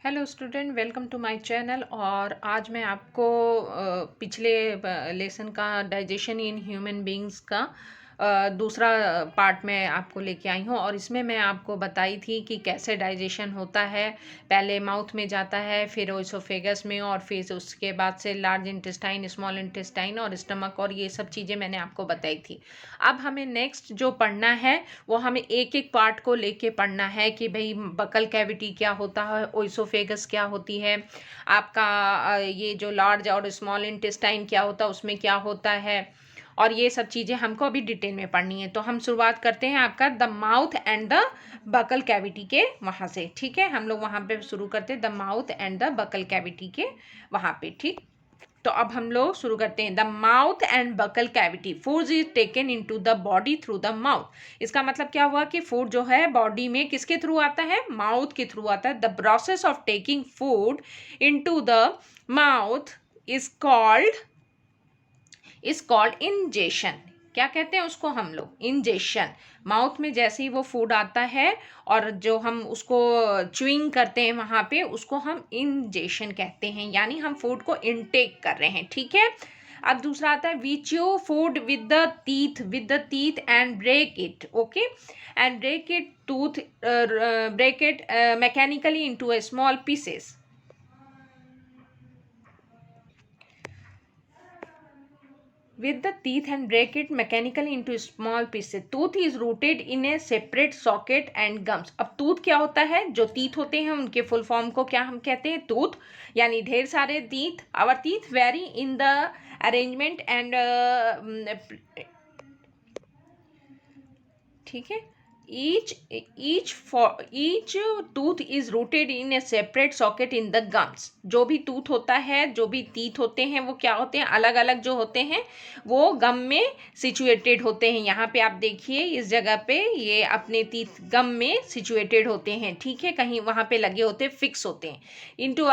Hello student, welcome to my channel. और आज मैं आपको पिछले लेसन का डाइजेशन इन ह्यूमन बीइंग्स का दूसरा पार्ट में आपको लेके आई हूँ। और इसमें मैं आपको बताई थी कि कैसे डाइजेशन होता है। पहले माउथ में जाता है, फिर ओइसोफेगस में, और फिर उसके बाद से लार्ज इंटेस्टाइन, स्मॉल इंटेस्टाइन और स्टमक, और ये सब चीज़ें मैंने आपको बताई थी। अब हमें नेक्स्ट जो पढ़ना है वो हमें एक एक पार्ट को लेके पढ़ना है कि भाई बकल कैविटी क्या होता है, ओइसोफेगस क्या होती है, आपका ये जो लार्ज और स्मॉल इंटेस्टाइन क्या होता है, उसमें क्या होता है, और ये सब चीज़ें हमको अभी डिटेल में पढ़नी है। तो हम शुरुआत करते हैं आपका the mouth and the buccal cavity के वहाँ से। ठीक है, हम लोग वहाँ पे शुरू करते हैं the mouth and the buccal cavity के वहाँ पे। ठीक, तो अब हम लोग शुरू करते हैं। The mouth and buccal cavity, food is taken into the body through the mouth. इसका मतलब क्या हुआ कि फूड जो है बॉडी में किसके थ्रू आता है, माउथ के थ्रू आता है। The process of taking food into the mouth is called ingestion. क्या कहते हैं उसको हम लोग, इंजेशन। माउथ में जैसे ही वो फूड आता है और जो हम उसको च्यूइंग करते हैं वहाँ पे, उसको हम इंजेशन कहते हैं, यानी हम फूड को इनटेक कर रहे हैं। ठीक है, अब दूसरा आता है we chew food with the teeth and break it. Okay, and break it mechanically into a small pieces. With the teeth and break it mechanically into small pieces. Tooth is rooted in a separate socket and gums. अब tooth क्या होता है, जो teeth होते हैं उनके full form को क्या हम कहते हैं, tooth, यानी ढेर सारे teeth. Our teeth vary in the arrangement and ठीक है, each tooth is rooted in a separate socket in the gums. जो भी tooth होता है, जो भी teeth होते हैं, वो क्या होते हैं, अलग अलग जो होते हैं वो गम में situated होते हैं। यहाँ पे आप देखिए इस जगह पे ये अपने teeth गम में situated होते हैं। ठीक है, कहीं वहाँ पे लगे होते हैं, फिक्स होते हैं into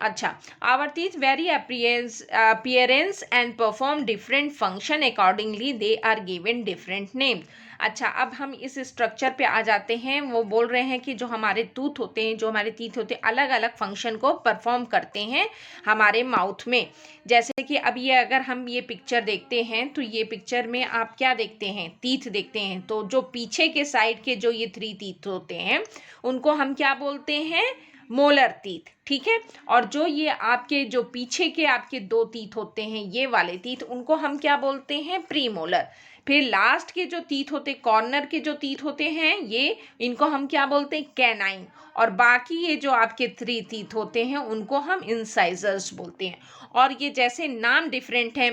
अच्छा, our teeth vary appearance and perform different function accordingly they are given different names. अच्छा, अब हम इस स्ट्रक्चर पे आ जाते हैं। वो बोल रहे हैं कि जो हमारे टूथ होते हैं, जो हमारे टीथ होते हैं, अलग अलग फंक्शन को परफॉर्म करते हैं हमारे माउथ में। जैसे कि अब ये अगर हम ये पिक्चर देखते हैं तो ये पिक्चर में आप क्या देखते हैं, टीथ देखते हैं। तो जो पीछे के साइड के जो ये 3 टीथ होते हैं उनको हम क्या बोलते हैं, मोलर टीथ। ठीक है, और जो ये आपके जो पीछे के आपके 2 टीथ होते हैं, ये वाले टीथ, उनको हम क्या बोलते हैं, प्रीमोलर। फिर लास्ट के जो टीथ होते, कॉर्नर के जो टीथ होते हैं, ये इनको हम क्या बोलते हैं, कैनाइन। और बाकी ये जो आपके 3 टीथ होते हैं उनको हम इंसाइजर्स बोलते हैं। और ये जैसे नाम डिफरेंट हैं,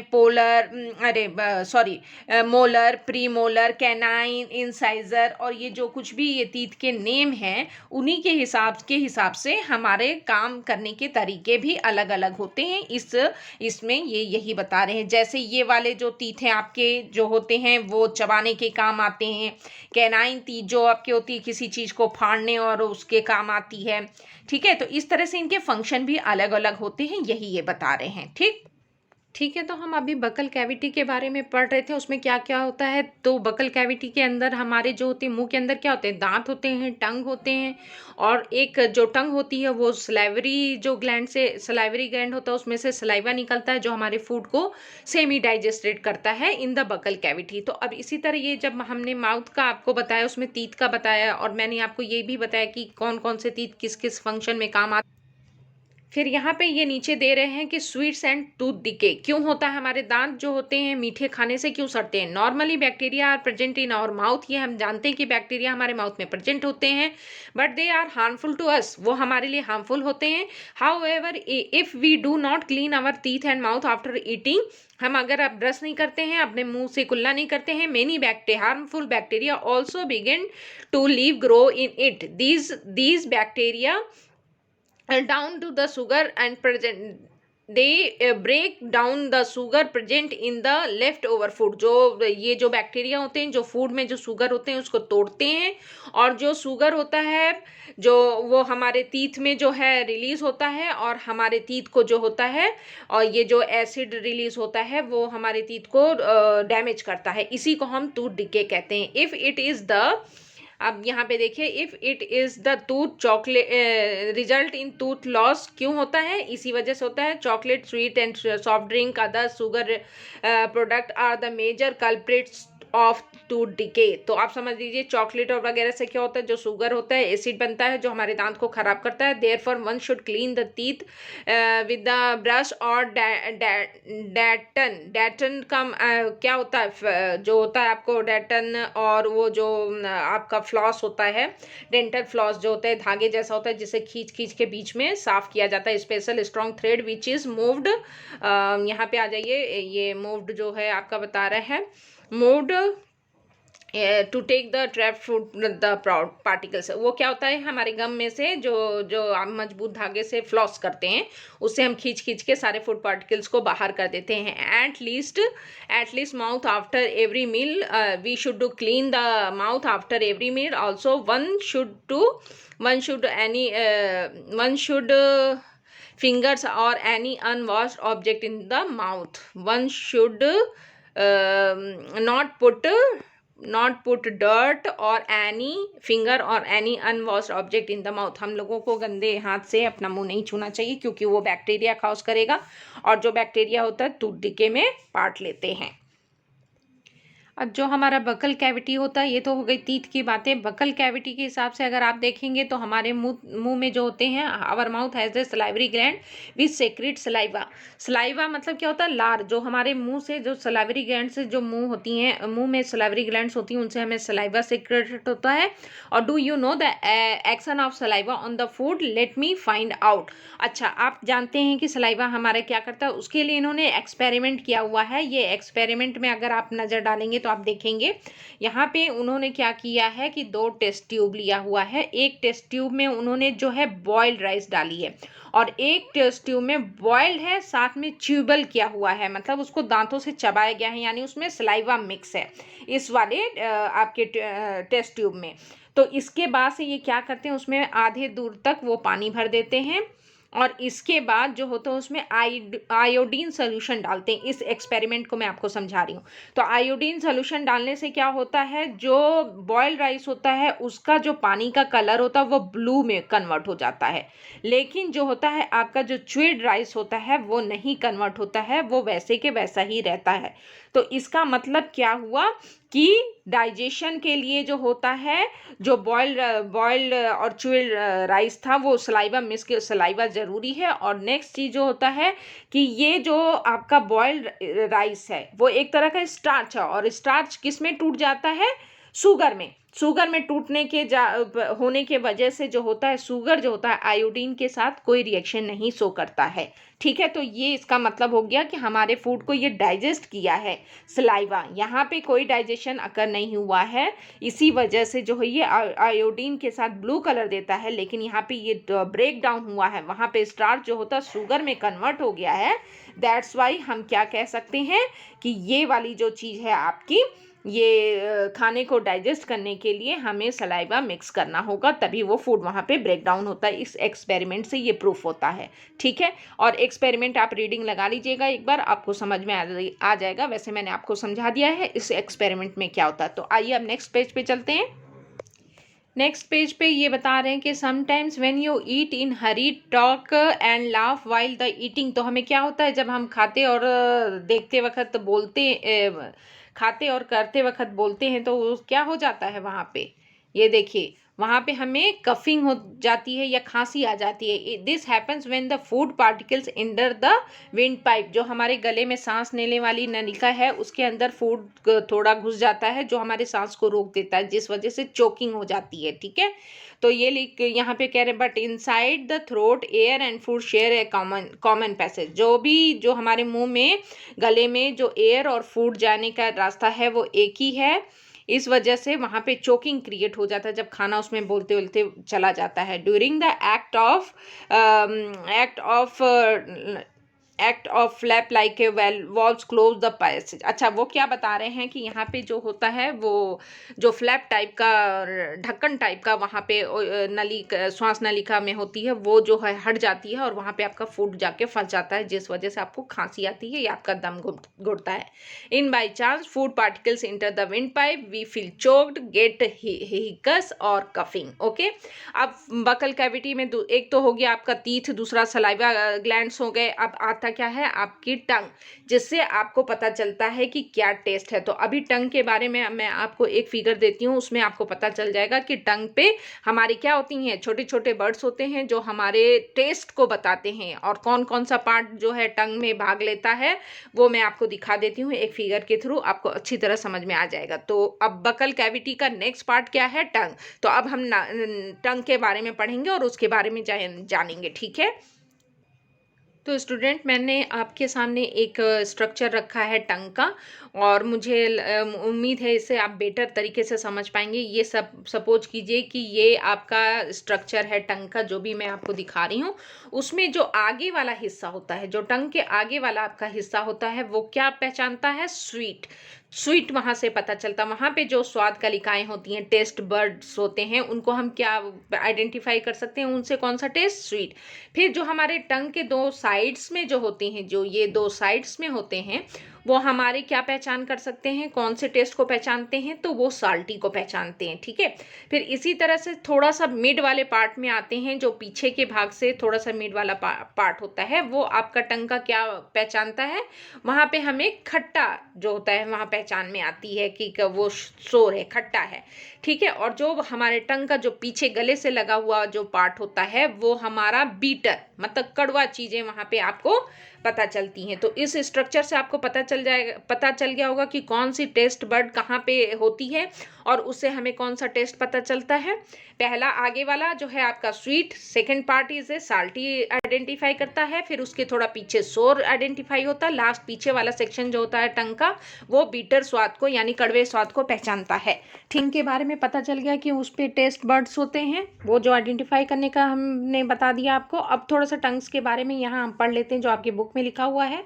मोलर, प्रीमोलर, कैनाइन, इंसाइजर, और ये जो कुछ भी ये टीथ के नेम हैं, उन्हीं के हिसाब से हमारे काम करने के तरीके भी अलग अलग होते हैं। इसमें ये यही बता रहे हैं। जैसे ये वाले जो टीथ हैं आपके जो होते हैं वो चबाने के काम आते हैं। कैनाइन टीथ जो आपके होती है किसी चीज को फाड़ने और उसके काम आती है। ठीक है, तो इस तरह से इनके फंक्शन भी अलग अलग होते हैं, यही ये बता रहे हैं। ठीक है, तो हम अभी बकल कैविटी के बारे में पढ़ रहे थे, उसमें क्या क्या होता है। तो बकल कैविटी के अंदर हमारे जो होते हैं, मुंह के अंदर क्या होते हैं, दांत होते हैं, टंग होते हैं, और एक जो टंग होती है वो सलाइवरी ग्लैंड होता है, उसमें से सलाइवा निकलता है जो हमारे फूड को सेमी डाइजेस्टेड करता है इन द बकल कैविटी। तो अब इसी तरह ये जब हमने माउथ का आपको बताया, उसमें टीथ का बताया, और मैंने आपको ये भी बताया कि कौन कौन से टीथ किस किस फंक्शन में काम आते। फिर यहाँ पे ये नीचे दे रहे हैं कि स्वीट्स एंड टूथ डिके क्यों होता है, हमारे दांत जो होते हैं मीठे खाने से क्यों सड़ते हैं। Normally bacteria are present in our mouth, ये हम जानते हैं कि बैक्टीरिया हमारे माउथ में प्रेजेंट होते हैं, but they are harmful to us, वो हमारे लिए हार्मफुल होते हैं। However if we do not clean our teeth and mouth after eating, हम अगर अब ब्रश नहीं करते हैं, अपने मुंह से कुल्ला नहीं करते हैं, many harmful bacteria also begin to live grow in it. These bacteria down to the sugar and present, they break down the sugar present in the leftover food। जो ये जो बैक्टीरिया होते हैं जो फूड में जो शुगर होते हैं उसको तोड़ते हैं, और जो शुगर होता है जो वो हमारे टीथ में जो है रिलीज होता है, और हमारे टीथ को जो होता है, और ये जो एसिड रिलीज होता है वो हमारे टीथ को डैमेज करता है। इसी को हम टूथ डिके कहते हैं। इफ इट इज द अब यहाँ पे देखिए, if it is the tooth chocolate result in tooth loss, क्यों होता है? इसी वजह से होता है। Chocolate, sweet and soft drink, other sugar product are the major culprits of tooth decay. तो आप समझ लीजिए चॉकलेट और वगैरह से क्या होता है, जो शुगर होता है, एसिड बनता है जो हमारे दांत को खराब करता है। Therefore one should clean the teeth with the brush और डेटन का क्या होता है, जो होता है आपको डेटन, और वो जो आपका फ्लॉस होता है, डेंटल फ्लॉस जो होता है धागे जैसा होता है, जिसे खींच खींच के बीच में साफ किया जाता है। Special strong thread which is moved, यहाँ पे आ जाइए, ये मूव्ड जो है आपका बता रहा है, moved to take the trap food the particles. वो क्या होता है, हमारे गम में से जो जो हम मजबूत धागे से फ्लॉस करते हैं, उससे हम खींच खींच के सारे फूड पार्टिकल्स को बाहर कर देते हैं। At least mouth after every meal, we should do clean the mouth after every meal also. One should fingers or any unwashed object in the mouth. One should not put dirt or any finger or any unwashed object in the mouth. हम लोगों को गंदे हाथ से अपना मुंह नहीं छूना चाहिए, क्योंकि वो बैक्टीरिया कॉज करेगा, और जो बैक्टीरिया होता है टूथ डिके में पार्ट लेते हैं। अब जो हमारा बकल कैविटी होता है, ये तो हो गई टीथ की बातें। बकल कैविटी के हिसाब से अगर आप देखेंगे तो हमारे मुंह में जो होते हैं, our mouth has a salivary gland which secrete saliva. Saliva मतलब क्या होता है? लार। जो हमारे मुंह से जो सलाइवरी ग्लैंड से जो मुंह होती हैं, मुंह में सलाइवरी ग्लैंड्स होती हैं, उनसे हमें सलाइवा सेक्रेट होता है। और do you know the action of saliva on the food? Let me find out. अच्छा, आप जानते हैं कि सलाइवा हमारे क्या करता है? उसके लिए इन्होंने एक्सपेरिमेंट किया हुआ है। ये एक्सपेरिमेंट में अगर आप नज़र डालेंगे तो आप देखेंगे यहाँ पे उन्होंने क्या किया है कि 2 टेस्ट ट्यूब लिया हुआ है। एक टेस्ट ट्यूब में उन्होंने जो है बॉइल्ड राइस डाली है, और एक टेस्ट ट्यूब में बॉइल्ड है, साथ में च्यूबल किया हुआ है, मतलब उसको दांतों से चबाया गया है, यानी उसमें सलाइवा मिक्स है इस वाले आपके टेस्ट ट्यूब में। तो इसके बाद से ये क्या करते हैं, उसमें आधे दूर तक वो पानी भर देते हैं, और इसके बाद जो होता है उसमें आयोडीन सोल्यूशन डालते हैं। इस एक्सपेरिमेंट को मैं आपको समझा रही हूँ। तो आयोडीन सोल्यूशन डालने से क्या होता है, जो बॉइल्ड राइस होता है उसका जो पानी का कलर होता है वो ब्लू में कन्वर्ट हो जाता है, लेकिन जो होता है आपका जो च्यूड राइस होता है वो नहीं कन्वर्ट होता है, वो वैसे के वैसा ही रहता है। तो इसका मतलब क्या हुआ कि डाइजेशन के लिए जो होता है, जो बॉइल्ड और च्यूड राइस था, वो सलाइवा मिक्स के सलाइवा ज़रूरी है। और नेक्स्ट चीज़ जो होता है कि ये जो आपका बॉइल्ड राइस है वो एक तरह का स्टार्च है, और स्टार्च किस में टूट जाता है? शुगर में। शुगर में टूटने के होने के वजह से जो होता है, शुगर जो होता है आयोडीन के साथ कोई रिएक्शन नहीं शो करता है। ठीक है, तो ये इसका मतलब हो गया कि हमारे फूड को ये डाइजेस्ट किया है सलाइवा, यहाँ पे कोई डाइजेशन अकर नहीं हुआ है, इसी वजह से जो है ये आयोडीन के साथ ब्लू कलर देता है, लेकिन यहाँ पे ये ब्रेक डाउन हुआ है, वहाँ पे स्टार्च जो होता है शुगर में कन्वर्ट हो गया है। दैट्स वाई हम क्या कह सकते हैं कि ये वाली जो चीज़ है आपकी, ये खाने को डाइजेस्ट करने के लिए हमें सलाइवा मिक्स करना होगा, तभी वो फूड वहाँ पे ब्रेक डाउन होता है। इस एक्सपेरिमेंट से ये प्रूफ होता है। ठीक है, और एक्सपेरिमेंट आप रीडिंग लगा लीजिएगा एक बार, आपको समझ में आ जाएगा। वैसे मैंने आपको समझा दिया है इस एक्सपेरिमेंट में क्या होता है। तो आइए अब नेक्स्ट पेज पे चलते हैं। नेक्स्ट पेज पे ये बता रहे हैं कि sometimes when you eat in Hari talk and laugh while the eating. तो हमें क्या होता है, जब हम खाते और देखते वक्त खाते और करते वक्त बोलते हैं, तो क्या हो जाता है वहाँ पे, ये देखिए वहाँ पे हमें कफिंग हो जाती है या खांसी आ जाती है। This happens when the food particles enter the wind pipe. जो हमारे गले में सांस लेने वाली नलिका है उसके अंदर फूड थोड़ा घुस जाता है, जो हमारे सांस को रोक देता है, जिस वजह से चोकिंग हो जाती है। ठीक है, तो ये लिख यहाँ पे कह रहे हैं, but inside the throat air and food share A common passage. जो हमारे मुंह में, गले में जो एयर और फूड जाने का रास्ता है वो एक ही है, इस वजह से वहाँ पे चोकिंग क्रिएट हो जाता है जब खाना उसमें बोलते बोलते चला जाता है। During the act of act of flap like a valves close the passage. अच्छा, वो क्या बता रहे हैं कि यहाँ पे जो होता है वो जो फ्लैप टाइप का ढक्कन टाइप का वहाँ पे नली श्वास नलिका में होती है वो जो है हट जाती है और वहाँ पे आपका फूड जाके फंस जाता है, जिस वजह से आपको खांसी आती है या आपका दम घुटता है। In by chance food particles enter the wind pipe, we feel choked, get hiccups और कफिंग। ओके, अब बकल कैविटी में एक तो हो गया आपका टीथ, दूसरा सलाइवा ग्लैंड्स हो गए। अब आता क्या है, आपकी टंग, जिससे आपको पता चलता है कि क्या टेस्ट है। तो अभी टंग के बारे में मैं आपको एक फिगर देती हूँ, उसमें आपको पता चल जाएगा कि टंग पे हमारी क्या होती हैं, छोटे छोटे बर्ड्स होते हैं जो हमारे टेस्ट को बताते हैं। और कौन कौन सा पार्ट जो है टंग में भाग लेता है वो मैं आपको दिखा देती हूँ एक फिगर के थ्रू, आपको अच्छी तरह समझ में आ जाएगा। तो अब बकल कैविटी का नेक्स्ट पार्ट क्या है, टंग। तो अब हम टंग के बारे में पढ़ेंगे और उसके बारे में जानेंगे, ठीक है। तो स्टूडेंट, मैंने आपके सामने एक स्ट्रक्चर रखा है टंग का, और मुझे उम्मीद है इससे आप बेटर तरीके से समझ पाएंगे। ये सब सपोज कीजिए कि ये आपका स्ट्रक्चर है टंग का, जो भी मैं आपको दिखा रही हूँ। उसमें जो आगे वाला हिस्सा होता है, जो टंग के आगे वाला आपका हिस्सा होता है, वो क्या पहचानता है, स्वीट। स्वीट वहाँ से पता चलता, वहाँ पे जो स्वाद कलिकाएं होती हैं, टेस्ट बर्ड्स होते हैं, उनको हम क्या आइडेंटिफाई कर सकते हैं, उनसे कौन सा टेस्ट, स्वीट। फिर जो हमारे टंग के दो साइड्स में जो होते हैं, जो ये दो साइड्स में होते हैं, वो हमारे क्या पहचान कर सकते हैं, कौन से टेस्ट को पहचानते हैं, तो वो साल्टी को पहचानते हैं, ठीक है। फिर इसी तरह से थोड़ा सा मिड वाले पार्ट में आते हैं, जो पीछे के भाग से थोड़ा सा मिड वाला पार्ट होता है, वो आपका टंग का क्या पहचानता है, वहाँ पे हमें खट्टा जो होता है वहाँ पहचान में आती है कि वो शोर है, खट्टा है, ठीक है। और जो हमारे टंग का जो पीछे गले से लगा हुआ जो पार्ट होता है वो हमारा बीटर, मतलब कड़वा चीजें वहाँ पे आपको पता चलती हैं। तो इस स्ट्रक्चर से आपको पता चल गया होगा कि कौन सी टेस्ट बर्ड कहाँ पे होती है और उससे हमें कौन सा टेस्ट पता चलता है। पहला आगे वाला जो है आपका sweet, second part is a salty identify करता है, फिर उसके थोड़ा पीछे सोर आइडेंटिफाई होता है, लास्ट पीछे वाला सेक्शन जो होता है टंग का वो बीटर स्वाद को यानी कड़वे स्वाद को पहचानता है। ठीक के बारे में पता चल गया कि उस पे टेस्ट बर्ड्स होते हैं, वो जो आइडेंटिफाई करने का हमने बता दिया आपको। अब थोड़ा सा टंग्स के बारे में यहाँ हम पढ़ लेते हैं जो आपकी बुक में लिखा हुआ है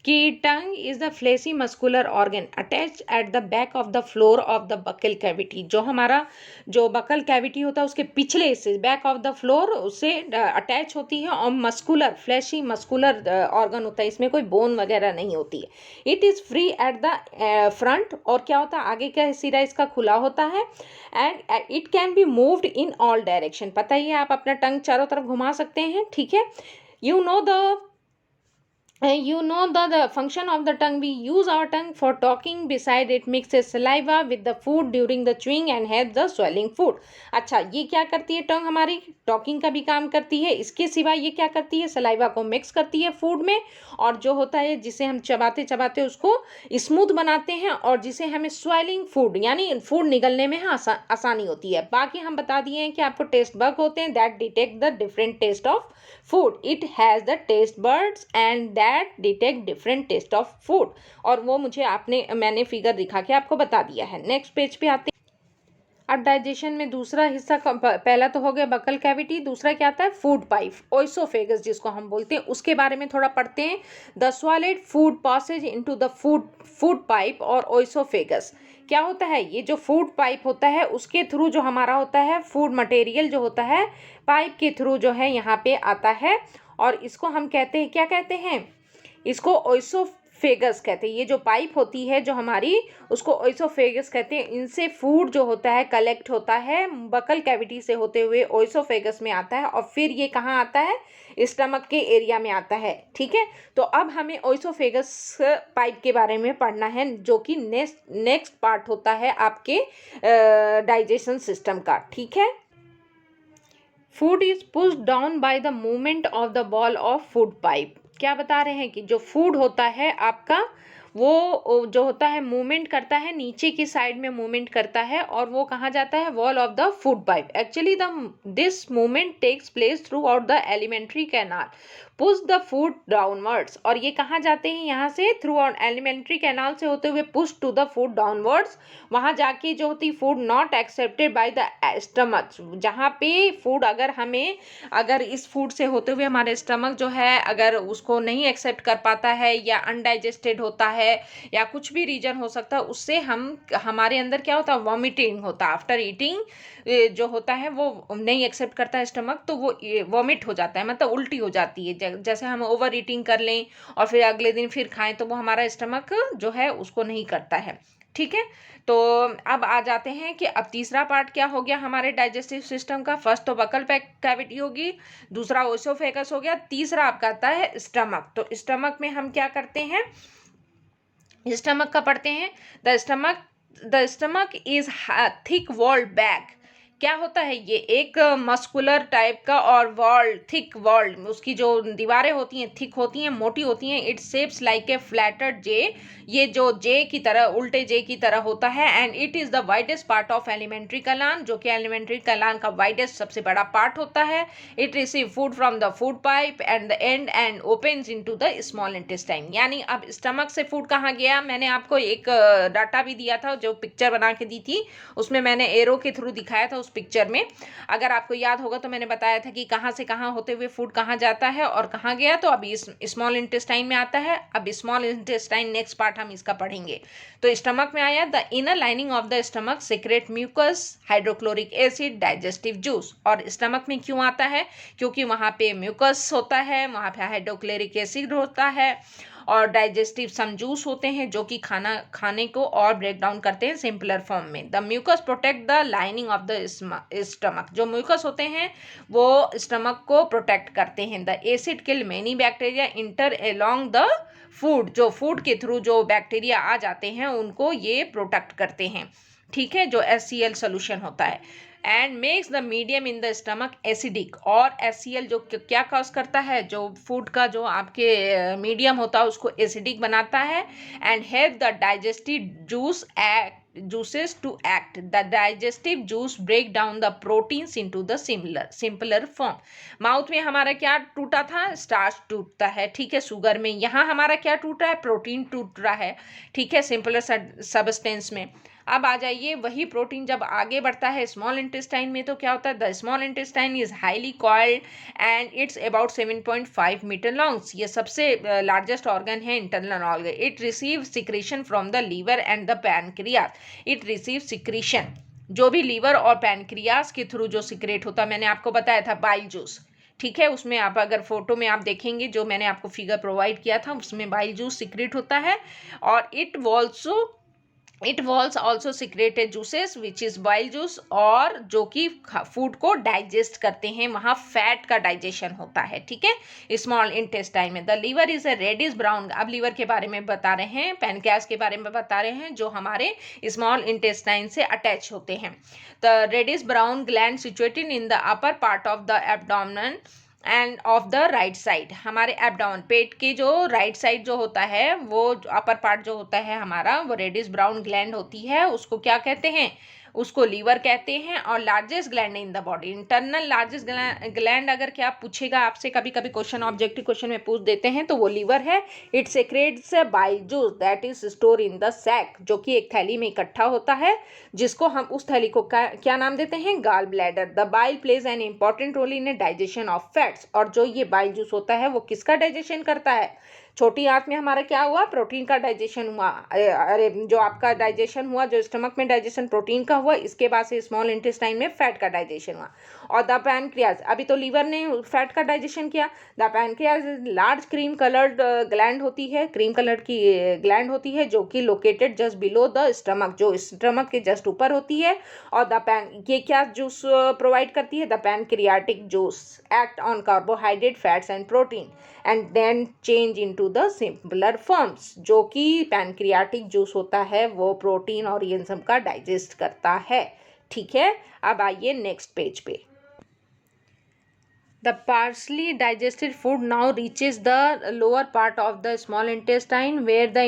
कि tongue is the fleshy muscular organ attach at the back of the floor of the buccal cavity. जो हमारा जो बकल कैविटी होता है उसके पिछले हिस्से बैक ऑफ द फ्लोर उससे अटैच होती है, और मस्कुलर फ्लेशी मस्कुलर ऑर्गन होता है, इसमें कोई बोन वगैरह नहीं होती है। It is free at the front, और क्या होता है आगे का सिरा इसका खुला होता है, and it can be moved in all direction. पता ही है आप अपना टंग चारों तरफ घुमा सकते हैं, ठीक है। You know the function of the tongue. We use our tongue for talking. Beside it mixes saliva with the food during the chewing and helps the swallowing food. अच्छा, ये क्या करती है टंग हमारी, टॉकिंग का भी काम करती है, इसके सिवा ये क्या करती है, सलाइवा को मिक्स करती है फूड में, और जो होता है जिसे हम चबाते चबाते उसको स्मूथ बनाते हैं, और जिसे हमें स्वेलिंग फूड यानी फूड निगलने में आसानी होती है। बाकी हम बता दिए हैं कि आपको टेस्ट बग होते हैं that detect the different taste of food. It has the taste buds and that detect different taste of food, और वो मैंने फिगर दिखा के आपको बता दिया है। नेक्स्ट पेज पे आते हैं। अब डाइजेशन में दूसरा हिस्सा, पहला तो हो गया बकल कैविटी, दूसरा क्या आता है, फूड पाइप, ओइसोफेगस जिसको हम बोलते हैं, उसके बारे में थोड़ा पढ़ते हैं। The swallowed food passes into the food pipe और ओइसोफेगस। क्या होता है, ये जो फूड पाइप होता है उसके थ्रू जो हमारा होता है फूड मटेरियल जो होता है पाइप के थ्रू जो है यहाँ पे आता है, और इसको हम कहते हैं, क्या कहते हैं, इसको ओइसोफेगस कहते हैं। ये जो पाइप होती है जो हमारी, उसको ओइसोफेगस कहते हैं। इनसे फूड जो होता है कलेक्ट होता है, बकल कैविटी से होते हुए ओइसोफेगस में आता है, और फिर ये कहाँ आता है, स्टमक के एरिया में आता है, ठीक है। तो अब हमें ओइसोफेगस पाइप के बारे में पढ़ना है, जो कि नेक्स्ट पार्ट होता है आपके डाइजेशन सिस्टम का, ठीक है। Food is pushed down by the movement of the ball of food pipe. क्या बता रहे हैं कि जो फूड होता है आपका जो होता है मूवमेंट करता है, नीचे की साइड में मूवमेंट करता है और वो कहाँ जाता है, wall of the food pipe. Actually this movement takes place throughout the alimentary canal, push the food downwards. और ये कहाँ जाते हैं, यहाँ से थ्रू आउट एलिमेंट्री कैनाल से होते हुए push to the food downwards, वहाँ जाके जो होती food not accepted by the stomach, जहाँ पे फूड अगर इस फूड से होते हुए हमारे स्टमक जो है अगर उसको नहीं एक्सेप्ट कर पाता है या अनडाइजेस्टेड होता है या कुछ भी रीजन हो सकता है, उससे हमारे अंदर क्या होता है, वॉमिटिंग होता है। आफ्टर ईटिंग जो होता है वो नहीं एक्सेप्ट करता है स्टमक, तो वो वॉमिट हो जाता है, मतलब उल्टी हो जाती है। जैसे हम ओवर ईटिंग कर लें और फिर अगले दिन फिर खाएं तो वो हमारा स्टमक जो है उसको नहीं करता है। ठीक है, तो अब आ जाते हैं कि अब तीसरा पार्ट क्या हो गया हमारे डाइजेस्टिव सिस्टम का। फर्स्ट तो बकल कैविटी होगी, दूसरा ओसोफेगस हो गया, तीसरा आपका आता है स्टमक। तो स्टमक में हम क्या करते हैं, स्टमक का पढ़ते हैं। The stomach is thick walled bag. क्या होता है, ये एक मस्कुलर टाइप का और थिक वॉल्ड, उसकी जो दीवारें होती हैं थिक होती हैं, मोटी होती हैं। It shapes like a flattened J, ये जो जे की तरह, उल्टे जे की तरह होता है। And it is the widest part of alimentary कलान, जो कि एलिमेंट्री कलान का वाइडेस्ट सबसे बड़ा पार्ट होता है। It receive food from the food pipe and the end and opens into the small intestine. यानी अब स्टमक से फूड कहाँ गया, मैंने आपको एक डाटा भी दिया था, जो पिक्चर बना के दी थी, उसमें मैंने एरो के थ्रू दिखाया था उस पिक्चर में। अगर आपको याद होगा तो मैंने बताया था कि कहाँ से कहाँ होते हुए फूड कहाँ जाता है और कहाँ गया। तो अभी स्मॉल इंटेस्टाइन में आता है। अब स्मॉल इंटेस्टाइन नेक्स्ट पार्ट हम इसका पढ़ेंगे। तो स्टमक में आया, the inner lining of the stomach secrete mucus, hydrochloric acid, digestive juice. और स्टमक में क्यों आता है, क्योंकि वहाँ पे म्यूकस होता है, वहाँ पे हाइड्रोक्लोरिक एसिड होता है और डाइजेस्टिव सम जूस होते हैं, जो कि खाने को और ब्रेक डाउन करते हैं सिंपलर फॉर्म में। The mucus protect the lining of the stomach. जो म्यूकस होते हैं वो स्टमक को प्रोटेक्ट करते हैं। The acid kill many bacteria enter along the food, जो फूड के थ्रू जो बैक्टीरिया आ जाते हैं उनको ये प्रोटेक्ट करते हैं। ठीक है, जो HCl सोल्यूशन होता है। And makes the medium in the stomach acidic. और HCl जो क्या कॉज करता है, जो फूड का जो आपके मीडियम होता है उसको एसिडिक बनाता है। And help the digestive juices to act. The digestive juice break down the proteins into the simpler form. Mouth में हमारा क्या टूटा था, स्टार्च टूटता है। ठीक है, शुगर में यहाँ हमारा क्या टूटा है, प्रोटीन टूट रहा है। ठीक है, सिंपलर सबस्टेंस में। अब आ जाइए, वही प्रोटीन जब आगे बढ़ता है स्मॉल इंटेस्टाइन में तो क्या होता है, the small intestine is highly coiled and it's about 7.5 metre long. ये सबसे लार्जेस्ट ऑर्गन है, internal organ. It receive secretion from the liver and the pancreas. It receive secretion, जो भी लीवर और पैनक्रियास के थ्रू जो सिक्रेट होता है, मैंने आपको बताया था बाइल जूस। ठीक है, उसमें आप अगर फोटो में आप देखेंगे, जो मैंने आपको फिगर प्रोवाइड किया था, उसमें बाइल जूस सिक्रेट होता है। और it walls also secreted juices which is bile juice, और जो कि फूड को डाइजेस्ट करते हैं, वहाँ फैट का डाइजेशन होता है। ठीक है, स्मॉल इंटेस्टाइन में। The liver is a reddish brown. अब लीवर के बारे में बता रहे हैं, पैनक्रियास के बारे में बता रहे हैं, जो हमारे स्मॉल इंटेस्टाइन से अटैच होते हैं। The reddish brown gland situated in the upper part of the abdomen and of the right side. हमारे एब्डोमेन, पेट के जो राइट साइड जो होता है, वो अपर पार्ट जो होता है हमारा, वो रेडिश ब्राउन ग्लैंड होती है, उसको क्या कहते हैं, उसको लीवर कहते हैं। और largest gland in the body, internal largest gland अगर क्या पूछेगा आपसे, कभी कभी क्वेश्चन ऑब्जेक्टिव क्वेश्चन में पूछ देते हैं, तो वो लीवर है। It secretes bile juice that is store in the sac, जो कि एक थैली में इकट्ठा होता है, जिसको हम उस थैली को क्या नाम देते हैं, gall bladder. The bile plays an important role in a digestion of fats. और जो ये बाइल जूस होता है वो किसका डाइजेशन करता है, छोटी आंत में हमारा क्या हुआ, प्रोटीन का डाइजेशन हुआ। अरे जो आपका डाइजेशन हुआ, जो स्टमक में डाइजेशन प्रोटीन का हुआ, इसके बाद से स्मॉल इंटेस्टाइन में फैट का डाइजेशन हुआ। और द पैनक्रियाज, अभी तो लीवर ने फैट का डाइजेशन किया। The pancreas large cream coloured gland होती है, क्रीम कलर की ग्लैंड होती है, जो कि located just below the stomach, जो स्टमक के जस्ट ऊपर होती है। और ये क्या जूस प्रोवाइड करती है, the pancreatic juice act on carbohydrate, fats and protein and then change into the simpler forms. जो कि पैनक्रियाटिक जूस होता है वो प्रोटीन और ये सब का डाइजेस्ट करता है। ठीक है, अब आइए नेक्स्ट पेज पे। The partially digested food now reaches the lower part of the small intestine where the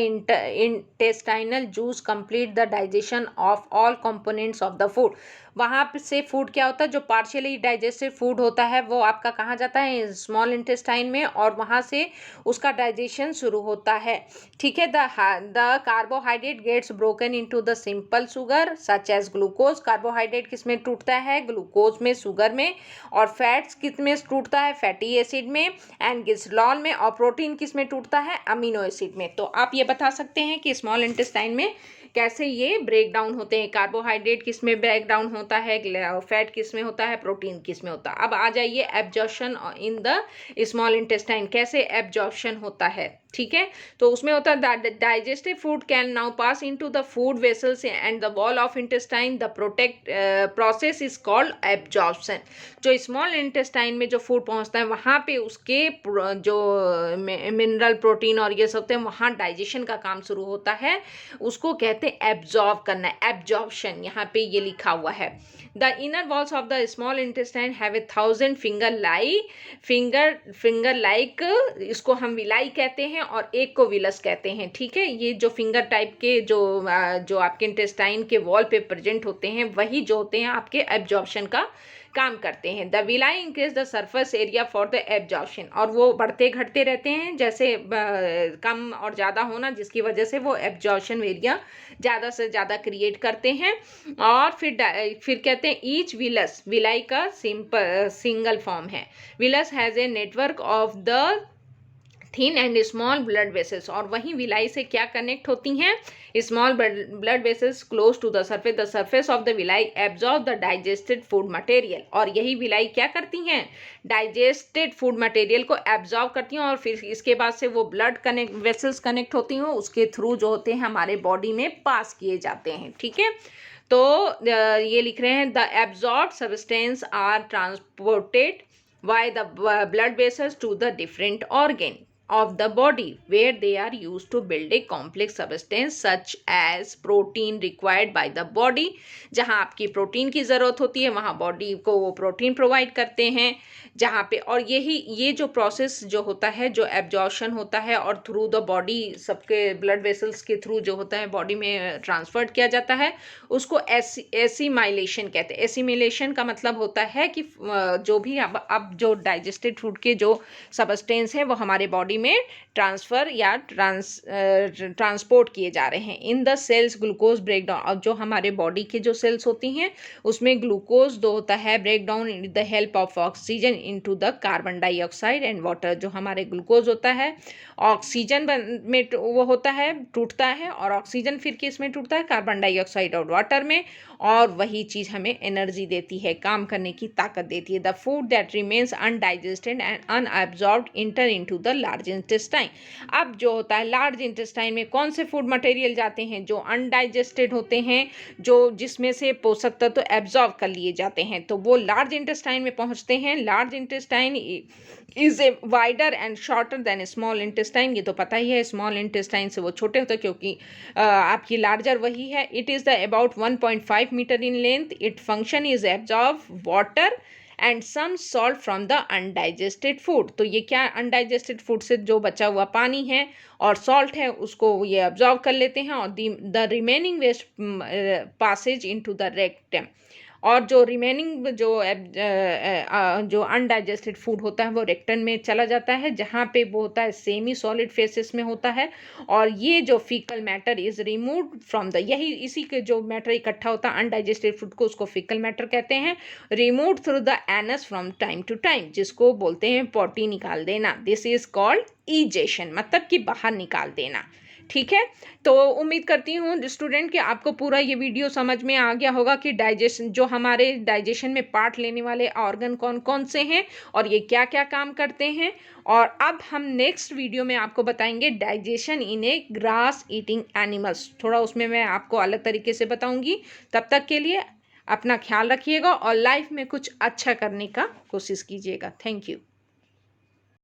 intestinal juice complete the digestion of all components of the food. वहाँ से फूड क्या होता है, जो पार्शियली डाइजेस्टेड फूड होता है वो आपका कहाँ जाता है, स्मॉल इंटेस्टाइन में, और वहाँ से उसका डाइजेशन शुरू होता है. ठीक है. The carbohydrate gets broken into the simple sugar such as glucose. Carbohydrate किस में टूटता है, ग्लूकोज में, शुगर में. और फैट्स किस में टूटता है, फैटी एसिड में एंड ग्लिसरॉल में. और प्रोटीन किस में टूटता है, अमीनो एसिड में. तो आप ये बता सकते हैं कि स्मॉल इंटेस्टाइन में कैसे ये ब्रेक डाउन होते हैं. कार्बोहाइड्रेट किस में ब्रेक डाउन होता है, फैट किस में होता है, प्रोटीन किस में होता है. अब आ जाइए absorption in the small intestine, कैसे एब्जॉर्प्शन होता है. ठीक है. तो उसमें होता है digestive food can now pass into the food vessels and the wall of intestine. The process is called absorption. जो स्मॉल इंटेस्टाइन में जो फूड पहुंचता है वहां पे उसके जो मिनरल, प्रोटीन और ये सब होते हैं, वहां डाइजेशन का काम शुरू होता है. उसको कहते हैं एब्जॉर्ब करना, एब्जॉर्प्शन. यहाँ पे ये लिखा हुआ है. The inner walls of the small intestine have a 1000 finger like, इसको हम विलाई कहते हैं और एक को विलस कहते हैं. ठीक है. ये जो फिंगर टाइप के जो आपके इंटेस्टाइन के वॉल पे प्रेजेंट होते हैं वही जो होते हैं आपके एब्जॉर्प्शन का काम करते हैं. The villi increase the surface area for the absorption. और वो बढ़ते घटते रहते हैं जैसे कम और ज़्यादा होना, जिसकी वजह से वो एब्जॉर्प्शन एरिया ज़्यादा से ज़्यादा क्रिएट करते हैं. और फिर कहते हैं ईच विलस, विलाई का सिंगल फॉर्म है. Villus has a network of the thin and small blood vessels. और वहीं विलाई से क्या कनेक्ट होती हैं, small blood vessels close to the surface of the villi absorb the digested food material. और यही विलाई क्या करती हैं, डाइजेस्टेड फूड मटेरियल को एब्जॉर्ब करती हैं और फिर इसके बाद से वो ब्लड वेसल्स कनेक्ट होती हैं, उसके थ्रू जो होते हैं हमारे बॉडी में पास किए जाते हैं. ठीक है. तो ये लिख रहे हैं the absorb substance are transported by the blood vessels to the different organ of the body where they are used to build a complex substance such as protein required by the body. जहाँ आपकी protein की ज़रूरत होती है वहाँ body को वो protein provide करते हैं जहाँ पे. और ये जो प्रोसेस जो होता है, जो एब्जॉर्प्शन होता है और थ्रू द बॉडी सबके ब्लड वेसल्स के थ्रू जो होता है बॉडी में ट्रांसफर्ड किया जाता है, उसको एसिमाइलेशन कहते हैं. एसिमिलेशन का मतलब होता है कि जो भी अब जो डाइजेस्टेड फूड के जो सबस्टेंस हैं वो हमारे बॉडी में ट्रांसफर या ट्रांसपोर्ट किए जा रहे हैं. In the cells glucose breakdown. और जो हमारे बॉडी के जो सेल्स होती हैं उसमें ग्लूकोज दो होता है breakdown in the help of oxygen into the carbon dioxide and water. जो हमारे ग्लूकोज होता है ऑक्सीजन में वो होता है, टूटता है, और ऑक्सीजन फिर किस में टूटता है, कार्बन डाइऑक्साइड और वाटर में. और वही चीज़ हमें एनर्जी देती है, काम करने की ताकत देती है. The food that remains undigested and unabsorbed enter into the large intestine. अब जो होता है लार्ज इंटेस्टाइन में कौन से फूड मटेरियल जाते हैं, जो अनडाइजेस्टेड होते हैं, जो जिसमें से पोषक तत्व एब्जॉर्ब कर लिए जाते हैं, तो वो लार्ज इंटेस्टाइन में पहुंचते हैं. Large intestine is a wider and shorter than small intestine. ये तो पता ही है, स्मॉल इंटेस्टाइन से वो छोटे होते हैं क्योंकि आपकी लार्जर वही है. It is the about 1.5 metre in length. It function is absorb water and some salt from the undigested food. तो ये क्या, अनडाइजेस्टेड फूड से जो बचा हुआ पानी है और सॉल्ट है उसको ये अब्जॉर्ब कर लेते हैं और the remaining waste passes into the rectum. और जो रिमेनिंग जो अनडाइजेस्टेड फूड होता है वो रेक्टन में चला जाता है जहाँ पे वो होता है सेमी सॉलिड फेसेस में होता है. और ये जो faecal matter is removed from the, यही इसी के जो मैटर इकट्ठा होता है अनडाइजेस्टेड फूड को, उसको फीकल मैटर कहते हैं. Removed through the anus from time to time, जिसको बोलते हैं पोटी निकाल देना. दिस इज कॉल्ड ईजेशन, मतलब कि बाहर निकाल देना. ठीक है. तो उम्मीद करती हूँ स्टूडेंट कि आपको पूरा ये वीडियो समझ में आ गया होगा कि डाइजेशन, जो हमारे डाइजेशन में पार्ट लेने वाले ऑर्गन कौन कौन से हैं और ये क्या क्या काम करते हैं. और अब हम नेक्स्ट वीडियो में आपको बताएंगे डाइजेशन इन ए ग्रास ईटिंग एनिमल्स. थोड़ा उसमें मैं आपको अलग तरीके से बताऊंगी. तब तक के लिए अपना ख्याल रखिएगा और लाइफ में कुछ अच्छा करने का कोशिश कीजिएगा. Thank you.